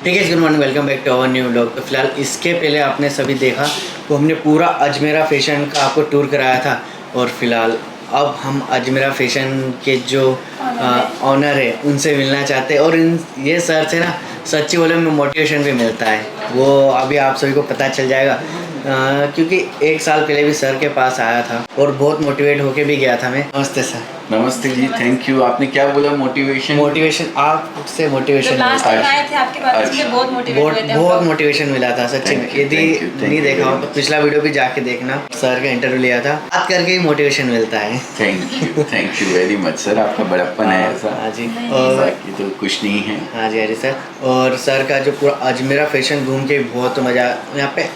ठीक है, good morning, welcome back to our new vlog. तो फिलहाल इसके पहले आपने सभी देखा तो हमने पूरा अजमेरा फैशन का आपको टूर कराया था। और फिलहाल अब हम अजमेरा फैशन के जो ऑनर है उनसे मिलना चाहते हैं। और ये सर से ना सच्ची बोले में मोटिवेशन भी मिलता है, वो अभी आप सभी को पता चल जाएगा। क्योंकि एक साल पहले भी सर के पास आया था और बहुत मोटिवेट होके भी गया था मैं। नमस्ते सर। नमस्ते जी, थैंक यू। आपने क्या बोला? मोटिवेशन आपसे मोटिवेशन लास्ट टाइम आए थे आपके पास, मुझे बहुत मोटिवेट हुए थे। बहुत मोटिवेशन मिला था सच्ची में। यदि नहीं देखा हो तो पिछला वीडियो भी जाके देखना, सर का इंटरव्यू लिया था, बात करके ही मोटिवेशन मिलता है। Thank you very much sir, आपका बड़प्पन है ऐसा। हाँ जी, और बाकी तो कुछ नहीं है। हाँ जी सर। और सर का जो पूरा अजमेरा फैशन घूम के बहुत मज़ा, यहाँ पे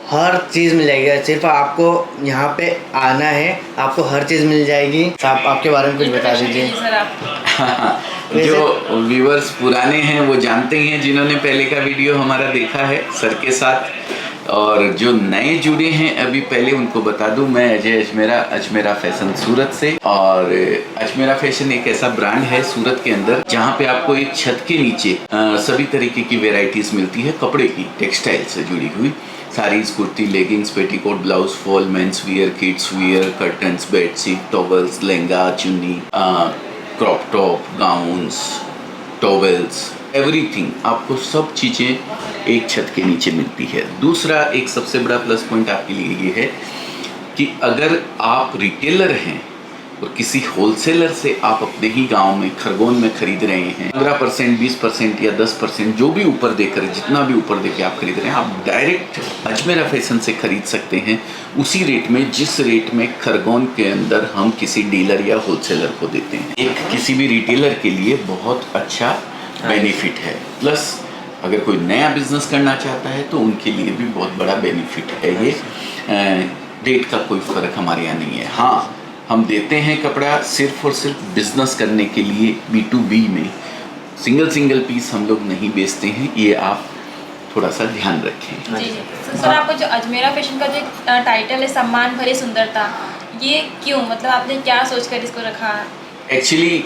हर चीज़ मिल जाएगी। सिर्फ आपको यहाँ पे आना है, आपको हर चीज़ मिल जाएगी। आप आपके बारे में कुछ बता दीजिए सर आप। जो व्यूवर्स पुराने हैं वो जानते ही हैं, जिन्होंने पहले का वीडियो हमारा देखा है सर के साथ। और जो नए जुड़े हैं अभी, पहले उनको बता दूं, मैं अजय अजमेरा फैशन सूरत से। और अजमेरा फैशन एक ऐसा ब्रांड है सूरत के अंदर जहां पे आपको एक छत के नीचे सभी तरीके की वेराइटीज मिलती है कपड़े की, टेक्सटाइल से जुड़ी हुई। Saris, kurti, leggings, petticoat, blouse, fall, men's wear, kids wear, curtains, bedsheet, towels, lehenga, chunni, crop top, gowns, towels, everything, आपको सब चीज़ें एक छत के नीचे मिलती है। दूसरा एक सबसे बड़ा प्लस पॉइंट आपके लिए ये है कि अगर आप रिटेलर हैं और किसी होलसेलर से आप अपने ही गांव में खरगोन में खरीद रहे हैं, 15%, 20% या 10% जो भी ऊपर देकर, जितना भी ऊपर देकर आप खरीद रहे हैं, आप डायरेक्ट अजमेरा फैशन से खरीद सकते हैं उसी रेट में जिस रेट में खरगोन के अंदर हम किसी डीलर या होलसेलर को देते हैं। एक किसी भी रिटेलर के लिए बहुत अच्छा बेनिफिट है। प्लस अगर कोई नया बिजनेस करना चाहता है तो उनके लिए भी बहुत बड़ा बेनिफिट है ये। रेट का कोई फ़र्क हमारे यहाँ नहीं है। हाँ, हम देते हैं कपड़ा सिर्फ और सिर्फ बिजनेस करने के लिए, B2B में सिंगल पीस हम लोग नहीं बेचते हैं, ये आप थोड़ा सा ध्यान रखें। जी जी सर, आपको जो अजमेरा फैशन का जो टाइटल है सम्मान भरी सुंदरता, ये क्यों, मतलब आपने क्या सोचकर इसको रखा? एक्चुअली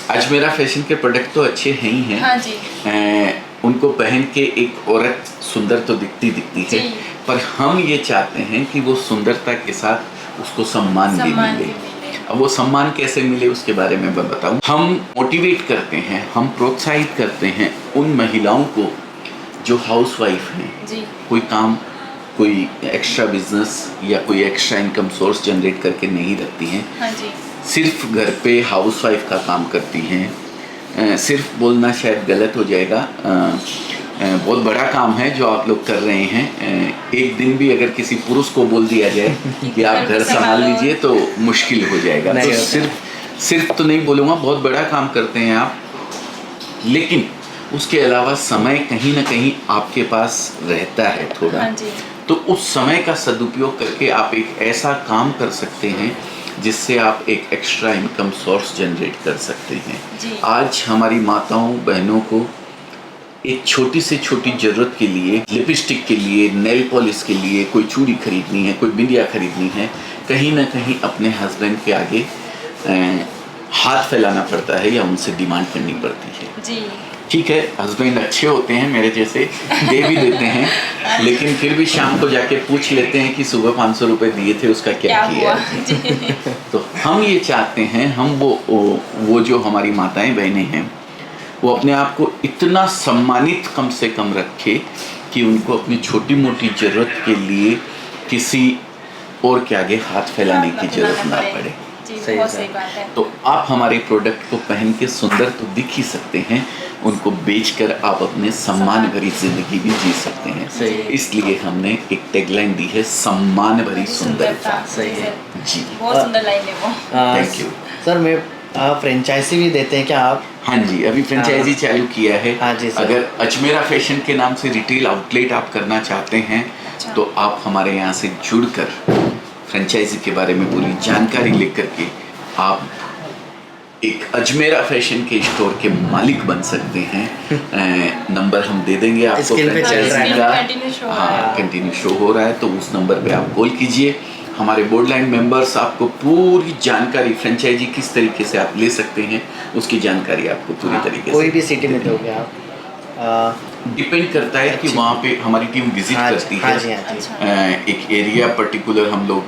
अजमेरा फैशन के प्रोडक्ट तो अच्छे हैं ही हैं। हाँ जी। उनको पहन के एक औरत सुंदर तो दिखती है, पर हम ये चाहते हैं कि वो सुंदरता के साथ उसको सम्मान भी मिले। अब वो सम्मान कैसे मिले उसके बारे में मैं बताऊं। हम मोटिवेट करते हैं, हम प्रोत्साहित करते हैं उन महिलाओं को जो हाउसवाइफ हैं, कोई एक्स्ट्रा बिजनेस या कोई एक्स्ट्रा इनकम सोर्स जनरेट करके नहीं रखती हैं। हाँ जी। सिर्फ घर पे हाउसवाइफ का काम करती हैं। सिर्फ बोलना शायद गलत हो जाएगा, बहुत बड़ा काम है जो आप लोग कर रहे हैं। एक दिन भी अगर किसी पुरुष को बोल दिया जाए कि आप घर संभाल लीजिए तो मुश्किल हो जाएगा। तो सिर्फ तो नहीं बोलूँगा, बहुत बड़ा काम करते हैं आप, लेकिन उसके अलावा समय कहीं ना कहीं आपके पास रहता है थोड़ा। हाँ जी। तो उस समय का सदुपयोग करके आप एक ऐसा काम कर सकते हैं जिससे आप एक एक्स्ट्रा इनकम सोर्स जनरेट कर सकते हैं। आज हमारी माताओं बहनों को एक छोटी से छोटी ज़रूरत के लिए, लिपस्टिक के लिए, नेल पॉलिश के लिए, कोई चूड़ी खरीदनी है, कोई बिंदिया खरीदनी है, कहीं ना कहीं अपने हस्बैंड के आगे हाथ फैलाना पड़ता है या उनसे डिमांड करनी पड़ती है। जी। ठीक है, हस्बैंड अच्छे होते हैं मेरे जैसे, दे भी देते हैं, लेकिन फिर भी शाम को जाके पूछ लेते हैं कि सुबह 500 रुपये दिए थे, उसका क्या किया। तो हम ये चाहते हैं, हम वो जो हमारी माताएं बहनें हैं वो अपने आप को इतना सम्मानित कम से कम रखे कि उनको अपनी छोटी मोटी ज़रूरत के लिए किसी और के आगे हाथ फैलाने की ज़रूरत ना पड़े। सही बात है। तो आप हमारे प्रोडक्ट को पहन के सुंदर तो दिख ही सकते हैं, उनको बेचकर आप अपने सम्मान भरी जिंदगी भी जी सकते हैं। इसलिए हमने एक टैगलाइन दी है, सम्मान भरी सुंदरता। सही है जी, बहुत सुंदर लाइन है वो। Thank you sir. मैं फ्रेंचाइजी भी देते हैं क्या आप? हाँ जी, अभी फ्रेंचाइजी चालू किया है। हाँ जी सर। अगर अजमेरा फैशन के नाम से रिटेल आउटलेट आप करना चाहते हैं तो आप हमारे यहाँ से जुड़कर फ्रेंचाइजी के बारे में पूरी जानकारी लेकर के आप एक अजमेरा फैशन के स्टोर के मालिक बन सकते हैं। नंबर हम दे देंगे आपको, फ्रेंचाइजी का। हाँ, कंटिन्यू शो हो रहा है, तो उस नंबर पे आप कॉल कीजिए। हमारे बोर्ड लाइन मेंबर्स आपको पूरी जानकारी, फ्रेंचाइजी किस तरीके से आप ले सकते हैं उसकी जानकारी आपको पूरी तरीके से। कोई भी सिटी में दोगे आप? डिपेंड करता है कि वहाँ पे हमारी टीम विजिट करती है। हाँ जी, हाँ जी। अच्छा। एक एरिया पर्टिकुलर हम लोग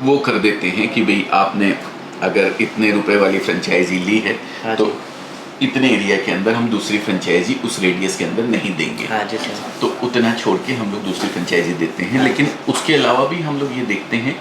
वो कर देते हैं कि भाई आपने अगर इतने रुपए वाली फ्रेंचाइजी ली है हाँ तो जी। इतने एरिया के अंदर हम दूसरी फ्रेंचाइजी उस रेडियस के अंदर नहीं देंगे। हाँ जी सर। तो उतना छोड़ के हम लोग दूसरी फ्रेंचाइजी देते हैं। लेकिन उसके अलावा भी हम लोग ये देखते हैं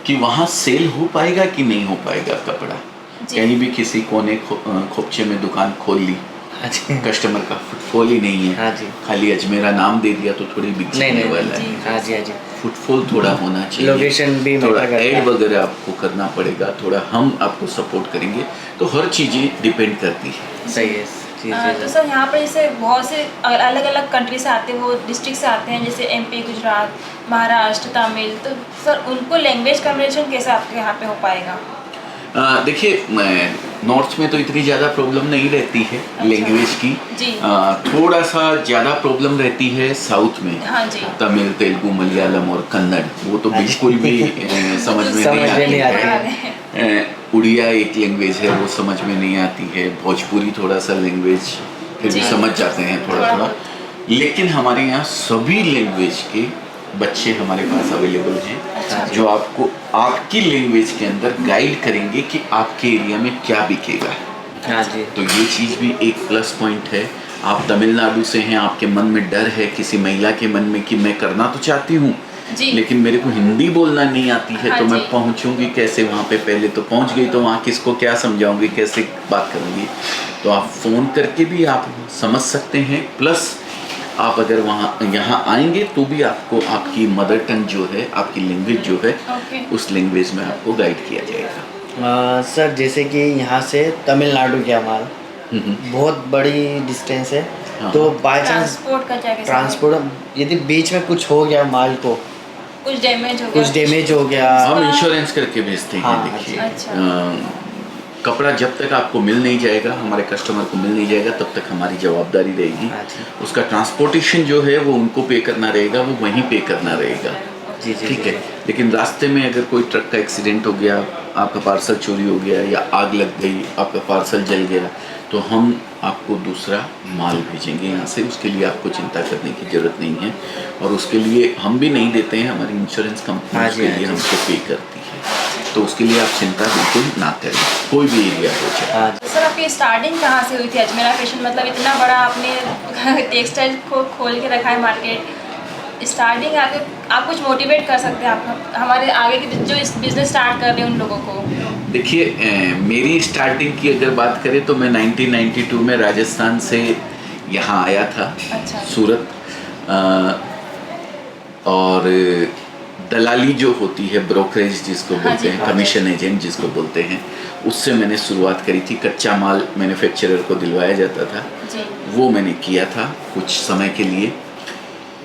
कि वहाँ सेल हो पाएगा कि नहीं हो पाएगा कपड़ा। जी। कहीं भी किसी कोने खोपचे में दुकान खोल ली, हाँ जी। कस्टमर का फुटफॉल ही नहीं है। हाँ जी। खाली अजमेरा नाम दे दिया तो थोड़ी बिक नहीं जाने नहीं वाला जी। है। हाँ जी, हाँ जी। फुटफॉल थोड़ा होना चाहिए, लोकेशन भी थोड़ा मैटर करता एड है। वगैरह आपको करना पड़ेगा, थोड़ा हम आपको सपोर्ट करेंगे। तो हर चीज़ें डिपेंड करती है। सही है जी तो जी सर यहाँ पर जैसे बहुत से अलग अलग कंट्री से आते हैं, वो डिस्ट्रिक्ट से आते हैं, जैसे एमपी, गुजरात, महाराष्ट्र, तमिल। तो सर उनको लैंग्वेज कम्युनिकेशन कैसे आपके यहाँ पे हो पाएगा? देखिए नॉर्थ में तो इतनी ज़्यादा प्रॉब्लम नहीं रहती है लैंग्वेज की। जी। थोड़ा सा ज़्यादा प्रॉब्लम रहती है साउथ में। हाँ जी। तमिल, तेलुगु, मलयालम और कन्नड़ वो तो हाँ जी। बिल्कुल भी समझ में समझ में नहीं नहीं आती है। उड़िया एक लैंग्वेज है, वो समझ में नहीं आती है। भोजपुरी थोड़ा सा लैंग्वेज फिर भी जी। समझ जाते हैं थोड़ा थोड़ा थोड़ा। लेकिन हमारे यहाँ सभी लैंग्वेज के बच्चे हमारे पास अवेलेबल हैं, अच्छा। जो आपको आपकी लैंग्वेज के अंदर गाइड करेंगे कि आपके एरिया में क्या बिकेगा। हाँ जी। तो ये चीज़ भी एक प्लस पॉइंट है। आप तमिलनाडु से हैं, आपके मन में डर है किसी महिला के मन में कि मैं करना तो चाहती हूँ जी। लेकिन मेरे को हिंदी बोलना नहीं आती है, हाँ तो मैं जी। पहुँचूंगी कैसे वहाँ पे। पहले तो पहुँच गई तो वहाँ किसको क्या समझाऊंगी, कैसे बात करूँगी। तो आप फ़ोन करके भी आप समझ सकते हैं। प्लस आप अगर वहाँ यहाँ आएंगे तो भी आपको आपकी मदर टंग जो है, आपकी लैंग्वेज जो है, ओके। उस लैंग्वेज में आपको गाइड किया जाएगा। सर जैसे कि यहाँ से तमिलनाडु गया माल, बहुत बड़ी डिस्टेंस है, हाँ। तो बाय चांस ट्रांसपोर्ट का क्या कैसे? ट्रांसपोर्ट यदि बीच में कुछ हो गया माल को, कुछ डैमेज हो गया? कुछ डैमेज हो गया, हम इंश्योरेंस करके भेजते हैं। हाँ, देखिए अच्छा। कपड़ा जब तक आपको मिल नहीं जाएगा, हमारे कस्टमर को मिल नहीं जाएगा, तब तक हमारी जवाबदारी रहेगी। हाँ जी। उसका ट्रांसपोर्टेशन जो है वो उनको पे करना रहेगा, वो वहीं पे करना रहेगा। जी जी ठीक जी। है। लेकिन रास्ते में अगर कोई ट्रक का एक्सीडेंट हो गया, आपका पार्सल चोरी हो गया या आग लग गई, आपका पार्सल जल गया, तो हम आपको दूसरा माल भेजेंगे यहाँ से। उसके लिए आपको चिंता करने की ज़रूरत नहीं है। और उसके लिए हम भी नहीं देते हैं, हमारी इंश्योरेंस कंपनी हाँ जी, उसके हाँ लिए जी। हमको पे करती है। तो उसके लिए आप चिंता बिल्कुल ना करें, कोई भी एरिया हो जाए। हाँ जी। तो सर आपकी स्टार्टिंग कहाँ से हुई थी अजमेरा फैशन? मतलब इतना बड़ा आपने टेक्सटाइल को खोल के रखा है मार्केट। स्टार्टिंग आप कुछ मोटिवेट कर सकते हैं आप हमारे आगे के जो इस बिजनेस स्टार्ट कर रहे हैं उन लोगों को? देखिए मेरी स्टार्टिंग की अगर बात करें तो मैं 1992 में राजस्थान से यहाँ आया था। अच्छा। सूरत। और दलाली जो होती है, ब्रोकरेज जिसको हाँ बोलते जी। हैं, कमीशन एजेंट जिसको बोलते हैं, उससे मैंने शुरुआत करी थी। कच्चा माल मैन्युफैक्चरर को दिलवाया जाता था, जी। वो मैंने किया था कुछ समय के लिए।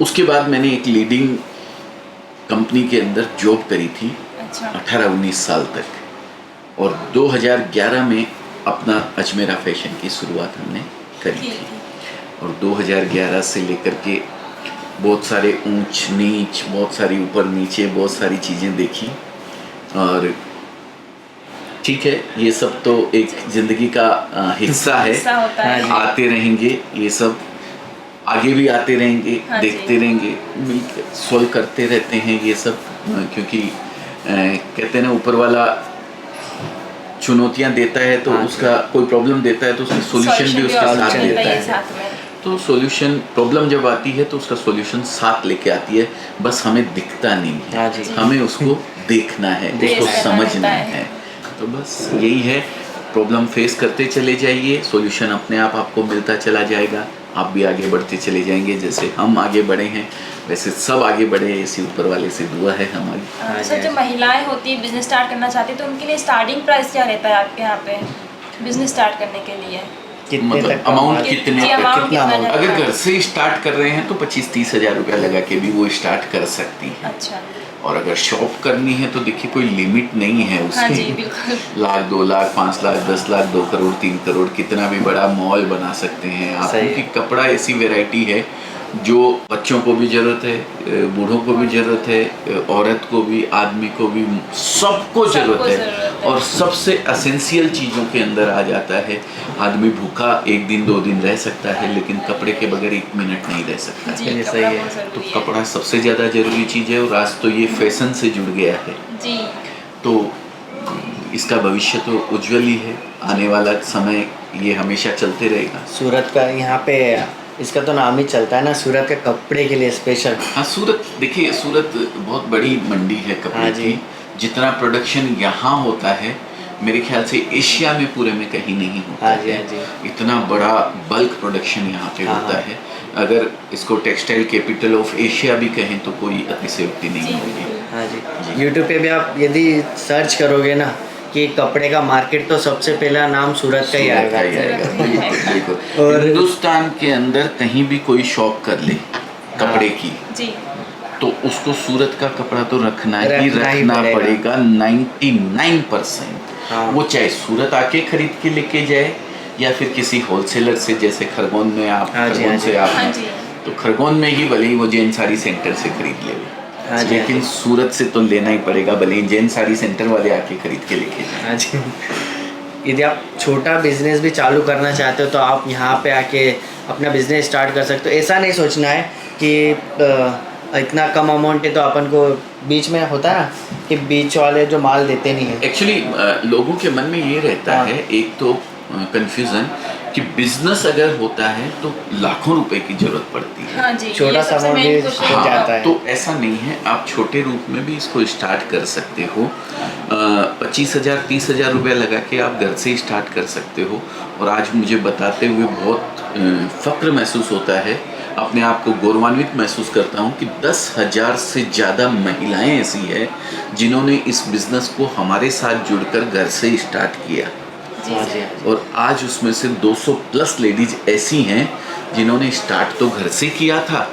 उसके बाद मैंने एक लीडिंग कंपनी के अंदर जॉब करी थी अच्छा। 18-19 साल तक। और 2011 में अपना अजमेरा फैशन की शुरुआत हमने करी ठीक थी। है। और 2011 से लेकर के बहुत सारे ऊंच नीच, बहुत सारी ऊपर नीचे, बहुत सारी चीज़ें देखी। और ठीक है, ये सब तो एक ज़िंदगी का हिस्सा है। हिस्सा होता है। हाँ जी। आते रहेंगे ये सब, आगे भी आते रहेंगे, हाँ देखते जी। रहेंगे, मिलकर सॉल्व करते रहते हैं ये सब। क्योंकि कहते हैं ना, ऊपर वाला चुनौतियाँ देता है तो हाँ जी। उसका कोई प्रॉब्लम देता है तो उसका सॉल्यूशन भी उसके साथ solution देता देता है। है। साथ में। तो सॉल्यूशन, प्रॉब्लम जब आती है तो उसका सॉल्यूशन साथ लेके आती है, बस हमें दिखता नहीं है। हाँ जी। हमें उसको देखना है, उसको देखना समझना रहता है। तो बस यही है, प्रॉब्लम फेस करते चले जाइए, सॉल्यूशन अपने आप आपको मिलता चला जाएगा, आप भी आगे बढ़ते चले जाएंगे। जैसे हम आगे बढ़े हैं वैसे सब आगे बढ़े, ऐसी ऊपर वाले से दुआ है हमारी। हाँ सर जी। जो महिलाएं होती है बिजनेस स्टार्ट करना चाहती है तो उनके लिए स्टार्टिंग प्राइस क्या रहता है आपके यहाँ पे बिजनेस स्टार्ट करने के लिए? कितने मतलब तक का amount माल? कितने जी, तक? amount कितना कितना amount? जाता अगर है? घर से स्टार्ट कर रहे हैं तो 25-30 हज़ार रुपया लगा के भी वो स्टार्ट कर सकती है। अच्छा। और अगर शॉप करनी है तो देखिए कोई लिमिट नहीं है हाँ जी, उसकी। बिल्कुल। 1,00,000, 2,00,000, 5,00,000, 10,00,000, 2 करोड़, 3 करोड़, कितना भी बड़ा मॉल बना सकते हैं आप। सही है। क्योंकि कपड़ा ऐसी वैरायटी है जो बच्चों को भी ज़रूरत है, बूढ़ों को भी ज़रूरत है, औरत को भी, आदमी को भी, सबको ज़रूरत है। ज़रूरत सकते हैं। और सबसे असेंशियल चीज़ों के अंदर आ जाता है। आदमी भूखा 1 दिन 2 दिन रह सकता है, लेकिन कपड़े के बगैर 1 मिनट नहीं रह सकता है। जी, ये कपड़ा सही है। बहुत तो ज़रूरी है। कपड़ा सबसे ज़्यादा ज़रूरी चीज़ है, और आज तो ये फैशन से जुड़ गया है। जी तो इसका भविष्य तो उज्जवल ही है। आने वाला समय ये हमेशा चलते रहेगा। सूरत का यहाँ पे इसका तो नाम ही चलता है ना, सूरत के कपड़े के लिए स्पेशल। हाँ, सूरत देखिए, सूरत बहुत बड़ी मंडी है कपड़े हाँ जी। की। जितना प्रोडक्शन यहाँ होता है, मेरे ख्याल से एशिया में पूरे में कहीं नहीं होता हाँ जी, है। हाँ जी। इतना बड़ा बल्क प्रोडक्शन यहाँ पे हाँ, होता हाँ। है। अगर इसको टेक्सटाइल कैपिटल ऑफ एशिया भी कहें तो कोई अतिशयोक्ति जी नहीं होगी। बिल्कुल। हाँ जी, यूट्यूब पे भी आप यदि सर्च करोगे ना कि कपड़े का मार्केट, तो सबसे पहला नाम सूरत का ही सूरत आएगा। का ही आएगा, बिल्कुल, बिल्कुल। और- हिंदुस्तान के अंदर कहीं भी कोई शॉप कर ले कपड़े की, जी तो उसको सूरत का कपड़ा तो रखना ही रखना ही पड़ेगा 99%। हाँ। वो चाहे सूरत आके खरीद के लेके जाए, या फिर किसी होलसेलर से, जैसे खरगोन में आप, हाँ जी, खरगोन हाँ से जी। आप हाँ जी। तो खरगोन में ही भले ही वो जैन साड़ी सेंटर से खरीद ले, हाँ जी, लेकिन हाँ सूरत से तो लेना ही पड़ेगा, भले ही जैन साड़ी सेंटर वाले आके खरीद के लेके जाए। हाँ जी। यदि आप छोटा बिजनेस भी चालू करना चाहते हो तो आप यहाँ पे आके अपना बिजनेस स्टार्ट कर सकते हो। ऐसा नहीं सोचना है कि इतना कम अमाउंट है तो अपन को, बीच में होता है ना कि बीच वाले जो माल देते नहीं है। एक्चुअली लोगों के मन में ये रहता हाँ। है, एक तो कंफ्यूजन कि बिजनेस अगर होता है तो लाखों रुपए की जरूरत पड़ती है। हाँ जी, छोटा ये सा सबसे amount main भी question हो है। जाता है। तो ऐसा नहीं है, आप छोटे रूप में भी इसको स्टार्ट कर सकते हो। 25,000 30,000 रुपया लगा के आप घर से स्टार्ट कर सकते हो। और आज मुझे बताते हुए बहुत फक्र महसूस होता है, अपने आप को गौरवान्वित महसूस करता हूँ कि 10,000 से ज़्यादा महिलाएं ऐसी है जिन्होंने इस बिज़नेस को हमारे साथ जुड़कर घर से स्टार्ट किया। जी हाँ सर। जी। और आज उसमें से 200 प्लस लेडीज ऐसी हैं जिन्होंने स्टार्ट तो घर से किया था,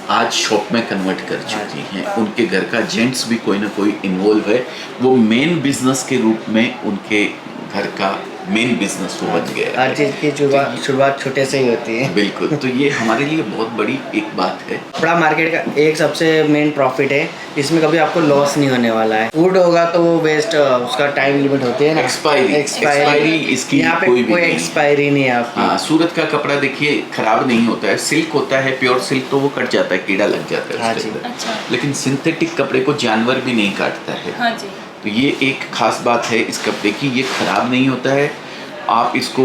आज शॉप में कन्वर्ट कर चुकी हैं। उनके घर का जेंट्स भी कोई ना कोई इन्वॉल्व है। वो मेन बिजनेस के रूप में उनके घर का मेन बिजनेस वो बन गया हर है। चीज़ की शुरुआत छोटे से ही होती है। बिल्कुल, तो ये हमारे लिए बहुत बड़ी एक बात है। कपड़ा मार्केट का एक सबसे मेन प्रॉफिट है, इसमें कभी आपको लॉस नहीं होने वाला है। फूड होगा तो वो वेस्ट, उसका टाइम लिमिट होती है ना, एक्सपायरी इसकी यहाँ पे कोई भी कोई नहीं है। एक्सपायरी नहीं है आपकी। हाँ, सूरत का कपड़ा देखिए खराब नहीं होता है। सिल्क होता है, प्योर सिल्क, तो वो कट जाता है, कीड़ा लग जाता है हाँ उसके जी। अंदर। अच्छा। लेकिन सिंथेटिक कपड़े को जानवर भी नहीं काटता है। हाँ जी। तो ये एक खास बात है इस कपड़े की, ये खराब नहीं होता है। आप इसको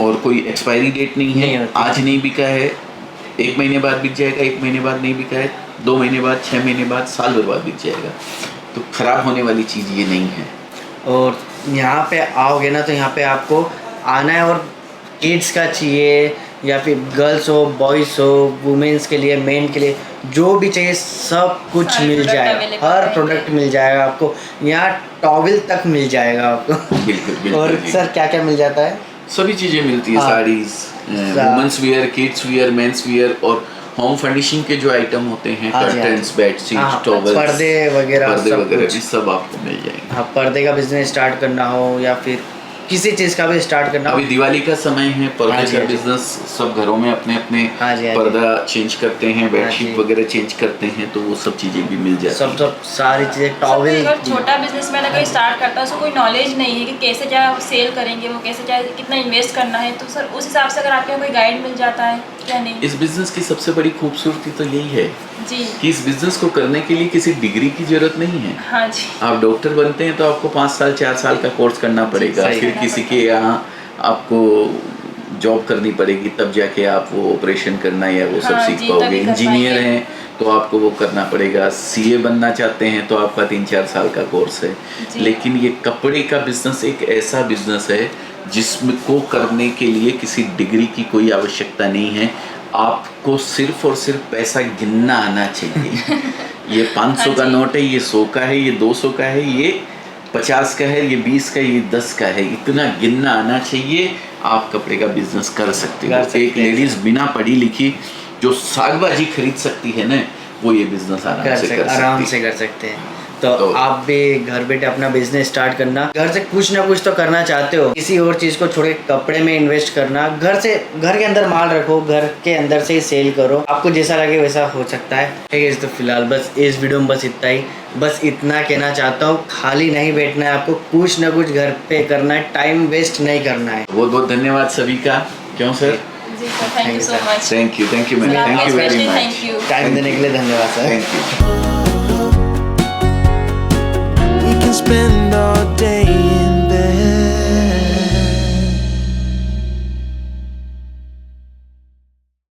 और कोई एक्सपायरी डेट नहीं नहीं है, होती। आज नहीं बिका है 1 महीने बाद बिक जाएगा, 1 महीने बाद नहीं बिका है 2 महीने बाद, 6 महीने बाद, साल भर बाद बिक जाएगा। तो खराब होने वाली चीज़ ये नहीं है। और यहाँ पे आओगे ना तो यहाँ पे आपको आना है, और किड्स का चाहिए या फिर गर्ल्स हो, बॉयज़ हो, वुमेन्स के लिए, मेन के लिए, जो भी चाहिए सब कुछ सारे मिल product जाएगा। available हर रहेंगे। प्रोडक्ट मिल जाएगा आपको। यहाँ टॉवल तक मिल जाएगा आपको। बिल्कुल बिल्कुल और जी। सर क्या क्या मिल जाता है? सभी चीज़ें मिलती है, हाँ। Saris, women's wear, kids wear, men's wear, और होम फर्निशिंग के जो आइटम होते हैं, हाँ जी, हाँ जी। कर्टन्स, बेडशीट, हाँ, टॉवल्स, पर्दे वगैरह पर्दे सब वगैरह कुछ। भी सब आपको मिल जाएंगे। हाँ, पर्दे का बिजनेस स्टार्ट करना हो या फिर किसी चीज़ का भी स्टार्ट करना हो। अभी दिवाली का समय है, हाँ पर्दे जी, का हाँ जी। बिजनेस, सब घरों में अपने अपने हाँ जी, हाँ जी। पर्दा चेंज करते हैं, हाँ बेडशीट जी। वगैरह चेंज करते हैं, तो वो सब चीज़ें भी मिल जाती हैं। सब सारी चीज़ें, सबको टॉवल। अगर छोटा बिजनेसमैन अगर स्टार्ट करता है, उसको कोई नॉलेज नहीं है कि कैसे क्या सेल करेंगे, वो कैसे क्या कितना इन्वेस्ट करना है, तो सर उस हिसाब से अगर आपके यहाँ कोई गाइड मिल जाता है या नहीं? इस बिजनेस की सबसे बड़ी खूबसूरती तो यही है जी। कि इस बिजनेस को करने के लिए किसी डिग्री की जरूरत नहीं है। हाँ जी। आप डॉक्टर बनते हैं तो आपको 5 साल 4 साल का कोर्स करना पड़ेगा, सही फिर करना किसी पड़ेगा। के यहाँ आपको जॉब करनी पड़ेगी, तब जाके आप वो ऑपरेशन करना या वो सब हाँ सीख जी, पाओगे। तभी कर इंजीनियर पाएंगे। हैं तो आपको वो करना पड़ेगा, सीए बनना चाहते हैं तो आपका 3-4 साल का कोर्स है। जी। लेकिन ये कपड़े का बिजनेस एक ऐसा बिजनेस है जिसको करने के लिए किसी डिग्री की कोई आवश्यकता नहीं है। आपको सिर्फ और सिर्फ पैसा गिनना आना चाहिए। ये 500 का हाँ जी। नोट है, ये 100 का है, ये 200 का है, ये 50 का है, ये 20 का है, ये 10 का है, इतना गिनना आना चाहिए। आप कपड़े का बिजनेस कर सकते कर हो। सकते एक हैं। लेडीज बिना पढ़ी लिखी जो साग भाजी खरीद सकती है ना, वो ये बिजनेस आराम से कर आराम सकती से है। कर सकते हैं। तो आप भी घर बैठे अपना बिजनेस स्टार्ट करना। घर से कुछ ना कुछ तो करना चाहते हो, किसी और चीज को छोड़े कपड़े में इन्वेस्ट करना, घर के अंदर माल रखो, घर के अंदर से ही सेल करो, आपको जैसा लगे वैसा हो सकता है। ठीक है, तो फिलहाल बस इस वीडियो में बस इतना ही, बस इतना कहना चाहता हूँ। खाली नहीं बैठना है, आपको कुछ ना कुछ घर पे करना है, टाइम वेस्ट नहीं करना है। बहुत बहुत धन्यवाद सभी का। क्यों सर? जी sir, thank you so much. Thank you ma'am, thank you very much. Thank you. Time देने के लिए धन्यवाद sir. Thank you. We can spend all